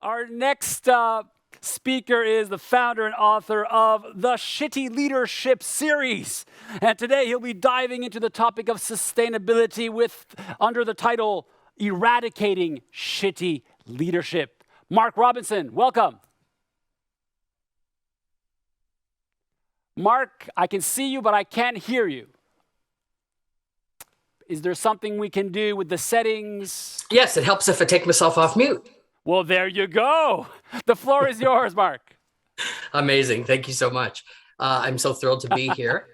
Our next speaker is the founder and author of the Shitty Leadership series. And today he'll be diving into the topic of sustainability under the title, Eradicating Shitty Leadership. Mark Robinson, welcome. Mark, I can see you, but I can't hear you. Is there something we can do with the settings? Yes, it helps if I take myself off mute. Well, there you go. The floor is yours, Mark. Amazing. Thank you so much. I'm so thrilled to be here.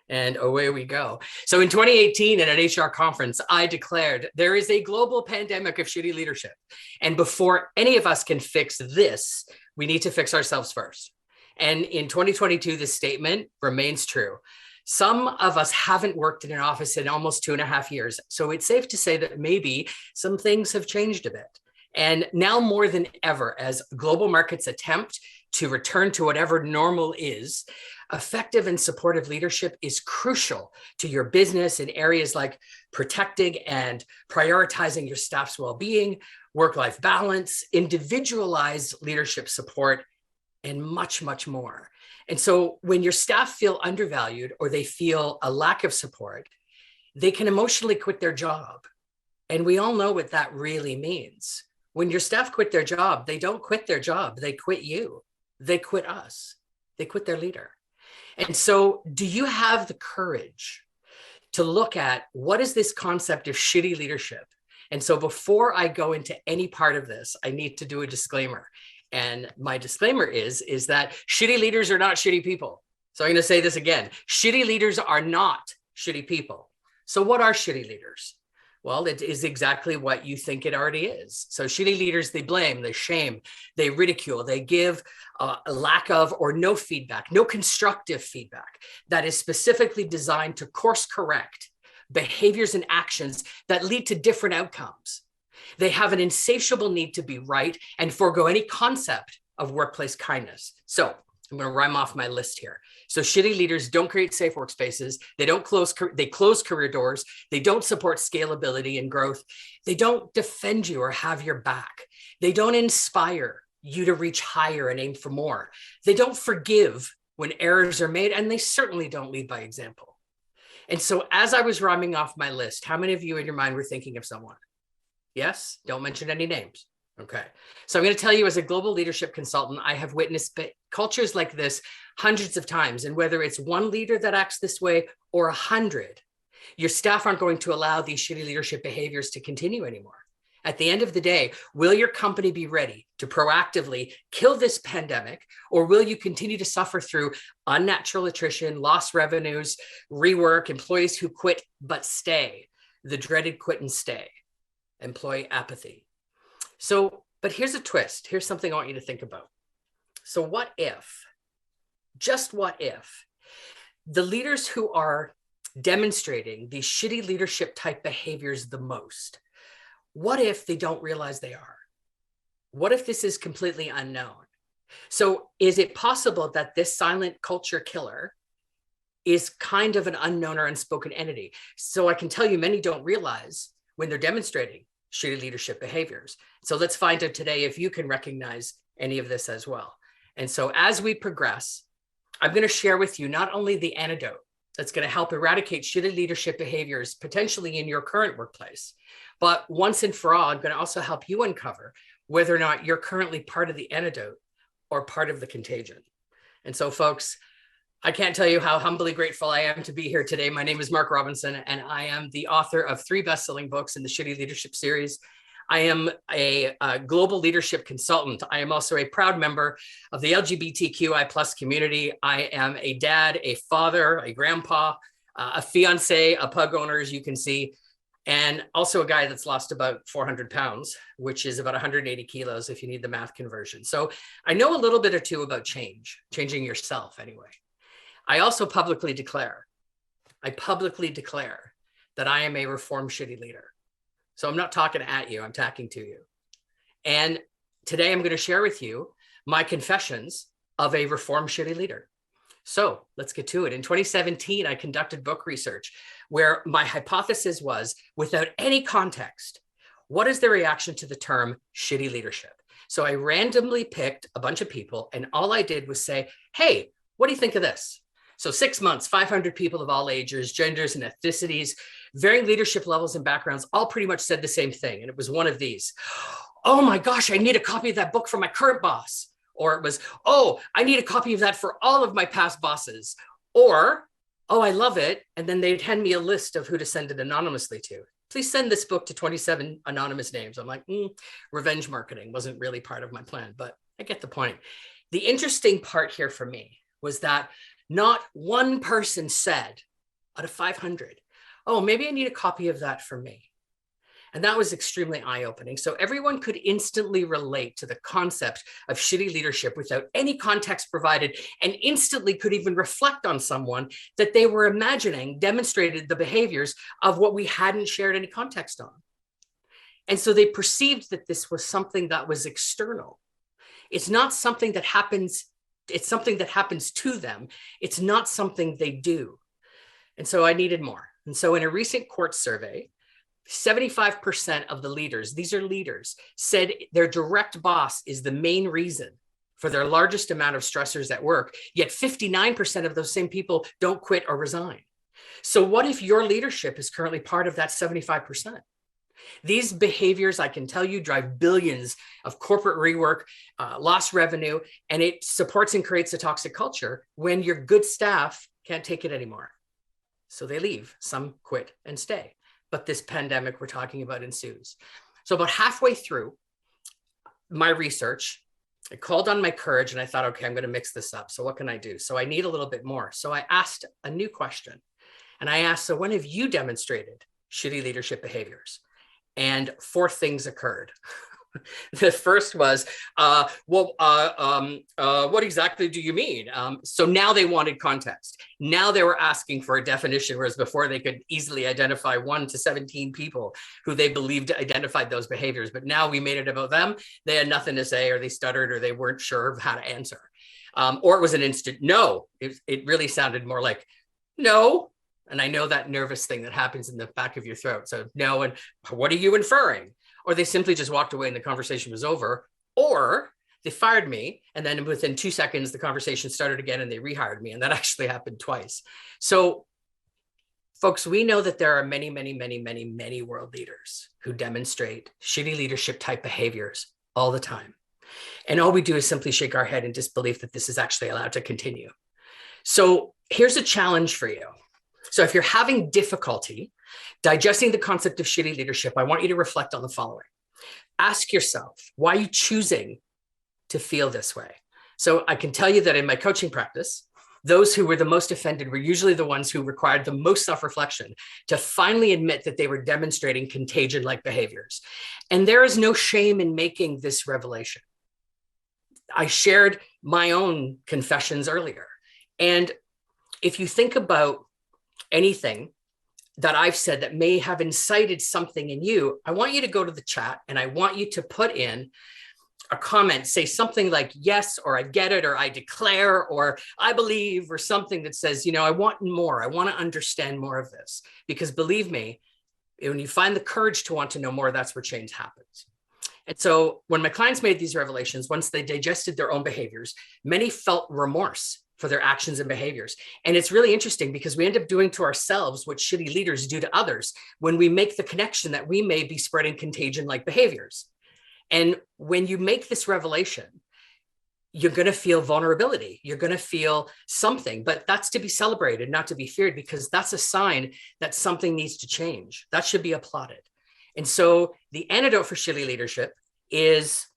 And away we go. So in 2018 at an HR conference, I declared there is a global pandemic of shitty leadership. And before any of us can fix this, we need to fix ourselves first. And in 2022, this statement remains true. Some of us haven't worked in an office in almost 2.5 years. So it's safe to say that maybe some things have changed a bit. And now more than ever, as global markets attempt to return to whatever normal is, effective and supportive leadership is crucial to your business in areas like protecting and prioritizing your staff's well-being, work-life balance, individualized leadership support, and much, much more. And so when your staff feel undervalued or they feel a lack of support, they can emotionally quit their job. And we all know what that really means. When your staff quit their job, they don't quit their job. They quit you. They quit us. They quit their leader. And so do you have the courage to look at what is this concept of shitty leadership? And so before I go into any part of this, I need to do a disclaimer. And my disclaimer is that shitty leaders are not shitty people. So I'm going to say this again. Shitty leaders are not shitty people. So what are shitty leaders? Well, it is exactly what you think it already is. So shitty leaders, they blame, they shame, they ridicule, they give a lack of or no feedback, no constructive feedback that is specifically designed to course correct behaviors and actions that lead to different outcomes. They have an insatiable need to be right and forego any concept of workplace kindness. So I'm going to rhyme off my list here. So shitty leaders don't create safe workspaces. They close career doors. They don't support scalability and growth. They don't defend you or have your back. They don't inspire you to reach higher and aim for more. They don't forgive when errors are made, and they certainly don't lead by example. And so as I was rhyming off my list, how many of you in your mind were thinking of someone? Yes? Don't mention any names. Okay. So I'm going to tell you, as a global leadership consultant, I have witnessed cultures like this hundreds of times. And whether it's one leader that acts this way or 100, your staff aren't going to allow these shitty leadership behaviors to continue anymore. At the end of the day, will your company be ready to proactively kill this pandemic, or will you continue to suffer through unnatural attrition, lost revenues, rework, employees who quit but stay, the dreaded quit and stay, employee apathy? So, but here's a twist. Here's something I want you to think about. So what if, just what if, the leaders who are demonstrating these shitty leadership type behaviors the most, what if they don't realize they are? What if this is completely unknown? So is it possible that this silent culture killer is kind of an unknown or unspoken entity? So I can tell you many don't realize when they're demonstrating shitty leadership behaviors. So let's find out today if you can recognize any of this as well. And so as we progress, I'm going to share with you not only the antidote that's going to help eradicate shitty leadership behaviors potentially in your current workplace, but once and for all, I'm going to also help you uncover whether or not you're currently part of the antidote or part of the contagion. And so folks, I can't tell you how humbly grateful I am to be here today. My name is Mark Robinson, and I am the author of 3 best-selling books in the Shitty Leadership series. I am a global leadership consultant. I am also a proud member of the LGBTQI plus community. I am a dad, a father, a grandpa, a fiance, a pug owner, as you can see, and also a guy that's lost about 400 pounds, which is about 180 kilos if you need the math conversion. So I know a little bit or two about changing yourself anyway. I also publicly declare that I am a reformed shitty leader. So I'm not talking at you, I'm talking to you. And today I'm going to share with you my confessions of a reformed shitty leader. So let's get to it. In 2017, I conducted book research where my hypothesis was, without any context, what is their reaction to the term shitty leadership? So I randomly picked a bunch of people, and all I did was say, hey, what do you think of this? So 6 months, 500 people of all ages, genders, and ethnicities, varying leadership levels and backgrounds, all pretty much said the same thing. And it was one of these: oh my gosh, I need a copy of that book for my current boss. Or it was, oh, I need a copy of that for all of my past bosses. Or, oh, I love it. And then they'd hand me a list of who to send it anonymously to. Please send this book to 27 anonymous names. I'm like, revenge marketing wasn't really part of my plan, but I get the point. The interesting part here for me was that not one person said out of 500, oh, maybe I need a copy of that for me. And that was extremely eye-opening. So everyone could instantly relate to the concept of shitty leadership without any context provided, and instantly could even reflect on someone that they were imagining demonstrated the behaviors of what we hadn't shared any context on. And so they perceived that this was something that was external. It's not something that happens. It's something that happens to them. It's not something they do. And so I needed more. And so in a recent court survey, 75% of the leaders, these are leaders, said their direct boss is the main reason for their largest amount of stressors at work, yet 59% of those same people don't quit or resign. So what if your leadership is currently part of that 75%? These behaviors, I can tell you, drive billions of corporate rework, lost revenue, and it supports and creates a toxic culture when your good staff can't take it anymore. So they leave, some quit and stay. But this pandemic we're talking about ensues. So about halfway through my research, I called on my courage and I thought, okay, I'm going to mix this up. So what can I do? So I need a little bit more. So I asked a new question. And I asked, so when have you demonstrated shitty leadership behaviors? And 4 things occurred. The first was, what exactly do you mean? So now they wanted context. Now they were asking for a definition, whereas before they could easily identify 1 to 17 people who they believed identified those behaviors. But now we made it about them. They had nothing to say, or they stuttered, or they weren't sure of how to answer. Or it was an instant no. It really sounded more like no. And I know that nervous thing that happens in the back of your throat. So no, and what are you inferring? Or they simply just walked away and the conversation was over, or they fired me. And then within 2 seconds, the conversation started again and they rehired me. And that actually happened twice. So folks, we know that there are many, many, many, many, many world leaders who demonstrate shitty leadership type behaviors all the time. And all we do is simply shake our head in disbelief that this is actually allowed to continue. So here's a challenge for you. So if you're having difficulty digesting the concept of shitty leadership, I want you to reflect on the following. Ask yourself, why are you choosing to feel this way? So I can tell you that in my coaching practice, those who were the most offended were usually the ones who required the most self-reflection to finally admit that they were demonstrating contagion-like behaviors. And there is no shame in making this revelation. I shared my own confessions earlier. And if you think about anything that I've said that may have incited something in you, I want you to go to the chat and I want you to put in a comment, say something like yes, or I get it, or I declare, or I believe, or something that says, you know, I want more. I want to understand more of this. Because believe me, when you find the courage to want to know more, that's where change happens. And so when my clients made these revelations, once they digested their own behaviors, many felt remorse for their actions and behaviors. And it's really interesting because we end up doing to ourselves what shitty leaders do to others when we make the connection that we may be spreading contagion-like behaviors. And when you make this revelation, you're going to feel vulnerability. You're going to feel something, but that's to be celebrated, not to be feared, because that's a sign that something needs to change. That should be applauded. And so the antidote for shitty leadership is,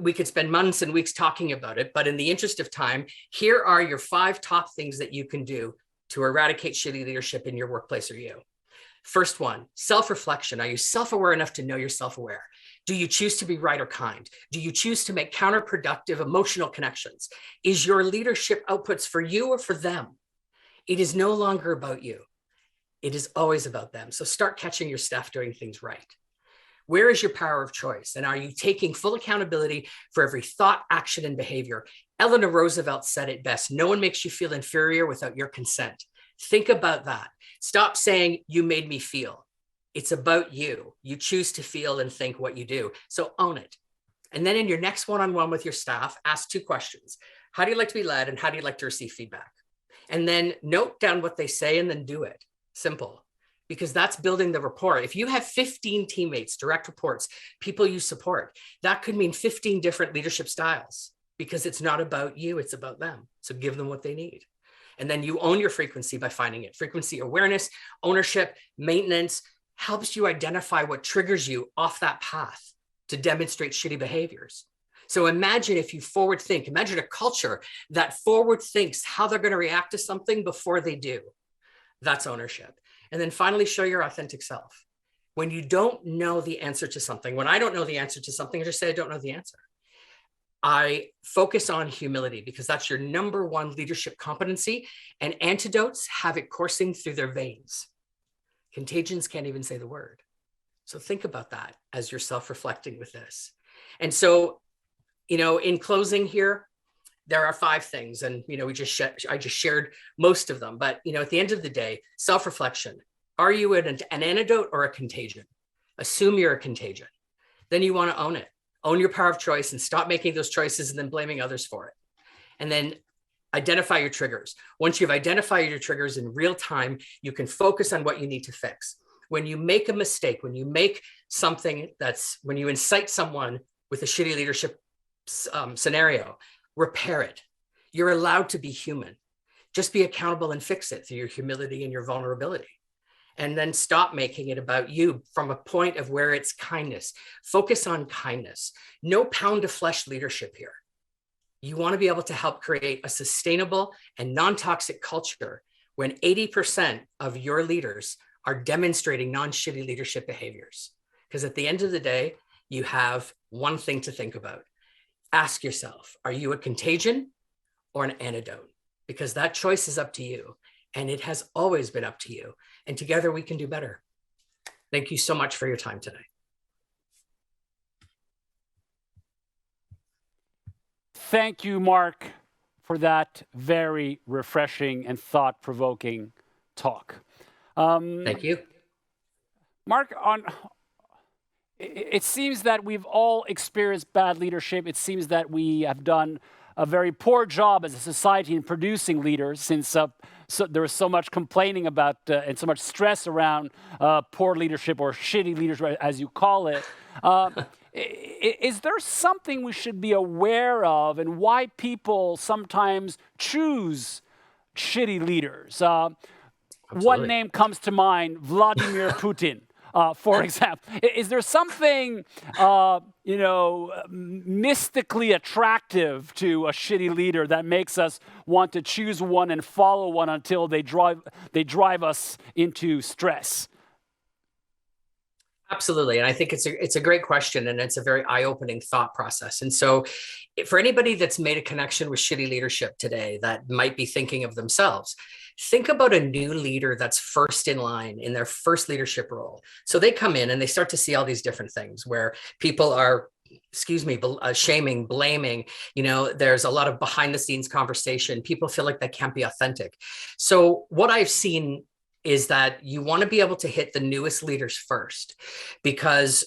we could spend months and weeks talking about it, but in the interest of time, here are your 5 top things that you can do to eradicate shitty leadership in your workplace or you. First one, self-reflection. Are you self-aware enough to know you're self-aware? Do you choose to be right or kind? Do you choose to make counterproductive emotional connections? Is your leadership outputs for you or for them? It is no longer about you. It is always about them. So start catching your staff doing things right. Where is your power of choice? And are you taking full accountability for every thought, action, and behavior? Eleanor Roosevelt said it best. No one makes you feel inferior without your consent. Think about that. Stop saying, you made me feel. It's about you. You choose to feel and think what you do. So own it. And then in your next one-on-one with your staff, ask 2 questions. How do you like to be led, and how do you like to receive feedback? And then note down what they say and then do it. Simple. Because that's building the rapport. If you have 15 teammates, direct reports, people you support, that could mean 15 different leadership styles, because it's not about you, it's about them. So give them what they need. And then you own your frequency by finding it. Frequency awareness, ownership, maintenance helps you identify what triggers you off that path to demonstrate shitty behaviors. So imagine if you forward think, imagine a culture that forward thinks how they're going to react to something before they do. That's ownership. And then finally, show your authentic self. When you don't know the answer to something, when I don't know the answer to something, I just say I don't know the answer. I focus on humility, because that's your number 1 leadership competency, and antidotes have it coursing through their veins. Contagions can't even say the word. So think about that as you're self-reflecting with this. And so, in closing here, there are 5 things, and I just shared most of them. But at the end of the day, self-reflection. Are you an antidote or a contagion? Assume you're a contagion. Then you want to own it. Own your power of choice and stop making those choices and then blaming others for it. And then identify your triggers. Once you've identified your triggers in real time, you can focus on what you need to fix. When you make a mistake, when you make something when you incite someone with a shitty leadership scenario, repair it. You're allowed to be human. Just be accountable and fix it through your humility and your vulnerability. And then stop making it about you from a point of where it's kindness. Focus on kindness. No pound of flesh leadership here. You want to be able to help create a sustainable and non-toxic culture when 80% of your leaders are demonstrating non-shitty leadership behaviors. Because at the end of the day, you have one thing to think about. Ask yourself, are you a contagion or an antidote? Because that choice is up to you. And it has always been up to you. And together we can do better. Thank you so much for your time today. Thank you, Mark, for that very refreshing and thought-provoking talk. Thank you. Mark, it seems that we've all experienced bad leadership. It seems that we have done a very poor job as a society in producing leaders, since there was so much complaining about and so much stress around poor leadership, or shitty leadership, as you call it. Is there something we should be aware of, and why people sometimes choose shitty leaders? One name comes to mind, Vladimir Putin. For example, is there something, mystically attractive to a shitty leader that makes us want to choose one and follow one until they drive us into stress? Absolutely. And I think it's a great question, and it's a very eye-opening thought process. And so for anybody that's made a connection with shitty leadership today that might be thinking of themselves, think about a new leader that's first in line in their first leadership role. So they come in and they start to see all these different things where people are shaming, blaming, there's a lot of behind the scenes conversation. People feel like they can't be authentic. So what I've seen is that you want to be able to hit the newest leaders first, because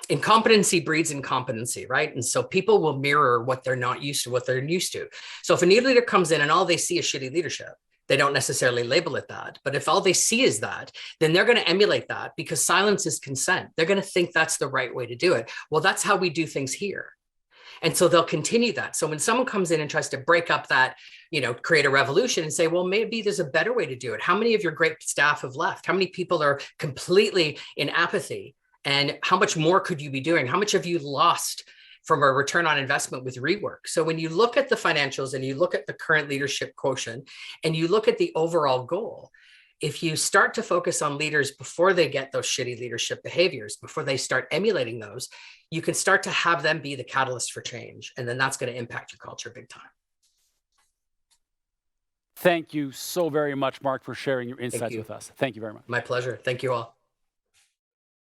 incompetency breeds incompetency, right? And so people will mirror what they're not used to, what they're used to. So if a new leader comes in and all they see is shitty leadership, they don't necessarily label it that. But if all they see is that, then they're going to emulate that, because silence is consent. They're going to think that's the right way to do it. Well, that's how we do things here. And so they'll continue that. So when someone comes in and tries to break up that, create a revolution and say, well, maybe there's a better way to do it. How many of your great staff have left? How many people are completely in apathy? And how much more could you be doing? How much have you lost from a return on investment with rework? So when you look at the financials and you look at the current leadership quotient and you look at the overall goal, if you start to focus on leaders before they get those shitty leadership behaviors, before they start emulating those, you can start to have them be the catalyst for change. And then that's going to impact your culture big time. Thank you so very much, Mark, for sharing your insights with us. Thank you very much. My pleasure. Thank you all.